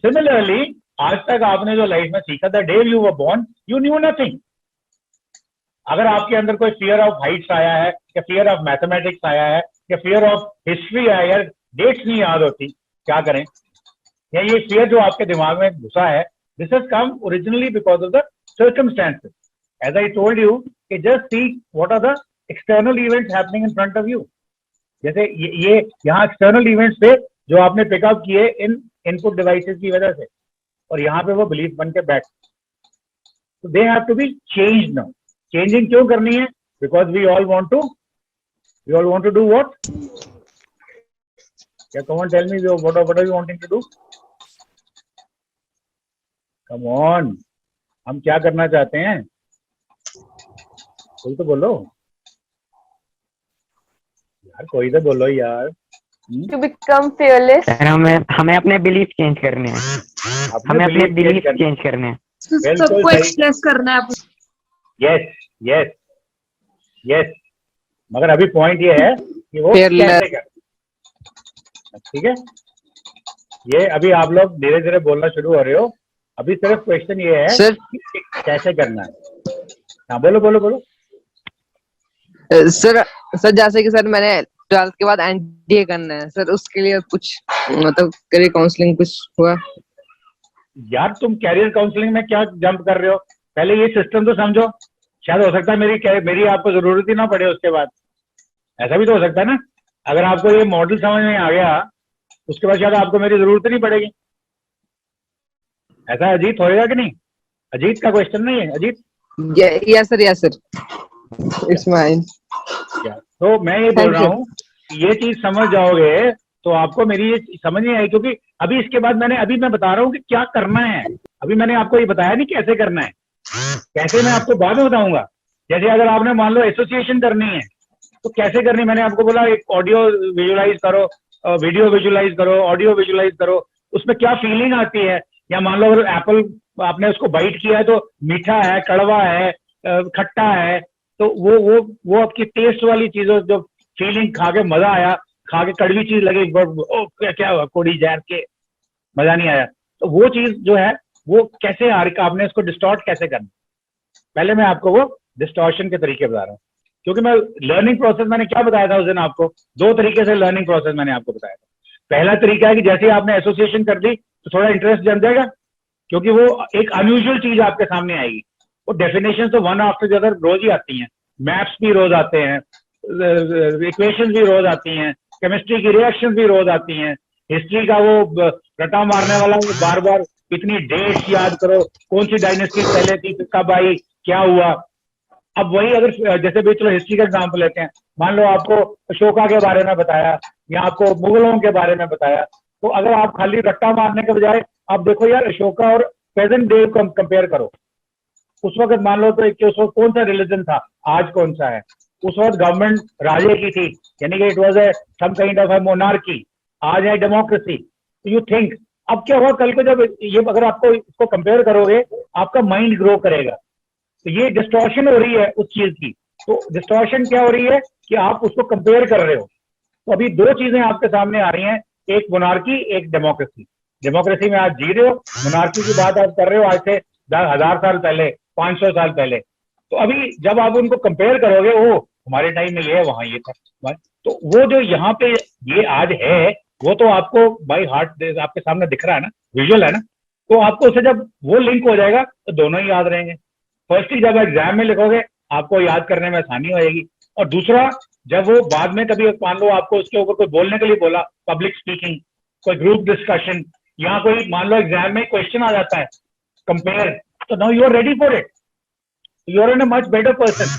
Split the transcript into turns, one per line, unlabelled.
Similarly आज तक आपने जो लाइफ में सीखा था, day you were born you knew nothing. अगर आपके अंदर कोई फियर ऑफ हाइट्स आया है, या फियर ऑफ मैथमेटिक्स आया है, या फियर ऑफ हिस्ट्री आया है, यार डेट्स नहीं याद होती, क्या करें? या ये फियर जो आपके दिमाग में घुसा है, this has come originally because of the circumstances. As I told you कि just see what are the external events happening in front of you. जैसे ये यहाँ एक्सटर्नल इवेंट्स थे जो आपने पिकअप किए इन इनपुट डिवाइसेस की वजह से, और यहाँ पे वो बिलीफ बन के बैठ, तो they have to be changed now. Changing क्यों करनी है? Because we all want to do what? क्या come on tell me what are you wanting to do? Come on, हम क्या करना चाहते हैं? कोई तो बोलो यार, कोई तो बोलो यार।
To become fearless.
सर हमें अपने बिलीफ चेंज करने हैं, हमें अपने बिलीफ चेंज करने हैं,
सबको एक्सप्रेस करना है।
यस यस यस, मगर अभी पॉइंट ये है कि वो कैसे कर, ठीक है? ये अभी आप लोग धीरे धीरे बोलना शुरू हो रहे हो, अभी सिर्फ क्वेश्चन ये है
सर
कि कैसे करना है। हाँ बोलो बोलो बोलो।
सर जैसे कि सर मैंने 12th के बाद एनडीए करना है सर, उसके लिए कुछ मतलब करियर काउंसलिंग कुछ हुआ?
यार तुम कैरियर काउंसलिंग में क्या जंप कर रहे हो? पहले ये सिस्टम तो समझो। शायद हो सकता है मेरी आपको जरूरत ही ना पड़े उसके बाद, ऐसा भी तो हो सकता है ना। अगर आपको ये मॉडल समझ में आ गया उसके बाद शायद आपको मेरी जरूरत नहीं पड़ेगी। ऐसा अजीत होएगा कि नहीं? अजीत का क्वेश्चन नहीं है Ajit?
Yes sir it's mine.
तो मैं ये बोल रहा हूँ ये चीज समझ जाओगे तो आपको मेरी ये समझ नहीं आई, क्योंकि अभी इसके बाद मैं बता रहा हूँ कि क्या करना है। अभी मैंने आपको ये बताया नहीं कैसे करना है, कैसे मैं आपको बाद में बताऊंगा। जैसे अगर आपने मान लो एसोसिएशन करनी है तो कैसे करनी, मैंने आपको बोला एक ऑडियो विजुअलाइज करो, वीडियो विजुअलाइज करो, ऑडियो विजुअलाइज करो, उसमें क्या फीलिंग आती है। या मान लो अगर एप्पल आपने उसको बाइट किया है तो मीठा है, कड़वा है, खट्टा है, तो वो आपकी टेस्ट वाली चीजों, जो फीलिंग खा के मजा आया, खा के कड़वी चीज लगे, क्या हुआ कोड़ी जहर के, मजा नहीं आया, तो वो चीज जो है वो कैसे आपने उसको डिस्टॉर्ट कैसे करना। पहले मैं आपको वो डिस्टॉर्शन के तरीके बता रहा हूँ, क्योंकि मैं लर्निंग प्रोसेस मैंने क्या बताया था उस दिन आपको, 2 तरीके से लर्निंग प्रोसेस मैंने आपको बताया था। पहला तरीका है कि जैसे आपने एसोसिएशन कर दी तो थोड़ा इंटरेस्ट जम जाएगा, क्योंकि वो एक अनयूजुअल चीज आपके सामने आएगी। वो डेफिनेशन तो वन आफ्टर द अदर रोज ही आती हैं, मैप्स भी रोज आते हैं, इक्वेशन भी रोज आती हैं, केमिस्ट्री की रिएक्शन भी रोज आती हैं, हिस्ट्री का वो रटा मारने वाला वो बार बार इतनी डेट्स याद करो, कौन सी डायनेस्टी पहले थी, कब आई, क्या हुआ। अब वही अगर जैसे भी चलो हिस्ट्री का एग्जाम्पल लेते हैं, मान लो आपको अशोका के बारे में बताया या आपको मुगलों के बारे में बताया, तो अगर आप खाली रट्टा मारने के बजाय आप देखो यार अशोका और प्रेजेंट डे को कंपेयर करो। उस वक्त मान लो तो उस वक्त कौन सा रिलीजन था, आज कौन सा है। उस वक्त गवर्नमेंट राजे की थी, यानी कि it was some kind of a monarchy, आज है डेमोक्रेसी। तो यू थिंक अब क्या होगा कल को जब ये अगर आपको इसको कंपेयर करोगे आपका माइंड ग्रो करेगा। तो ये डिस्टॉर्शन हो रही है उस चीज की। तो डिस्टॉर्शन क्या हो रही है कि आप उसको कंपेयर कर रहे हो। तो अभी 2 चीजें आपके सामने आ रही हैं, एक मोनार्की, एक डेमोक्रेसी। डेमोक्रेसी में आप जी रहे हो, मोनार्की की बात आप कर रहे हो आज से 1000 साल पहले, 500 साल पहले। तो अभी जब आप उनको कंपेयर करोगे, ओ हमारे टाइम में ये है, वहां ये था, तो वो जो यहाँ पे ये आज है वो तो आपको बाई हार्ट आपके सामने दिख रहा है ना, विजुअल है ना। तो आपको उसे जब वो लिंक हो जाएगा तो दोनों ही याद रहेंगे। फर्स्टली जब एग्जाम में लिखोगे आपको याद करने में आसानी होगी, और दूसरा जब वो बाद में कभी मान लो आपको उसके ऊपर कोई बोलने के लिए बोला, पब्लिक स्पीकिंग, कोई ग्रुप डिस्कशन, या कोई मान लो एग्जाम में क्वेश्चन आ जाता है कंपेयर, तो now you are ready for it, you are in a much better person.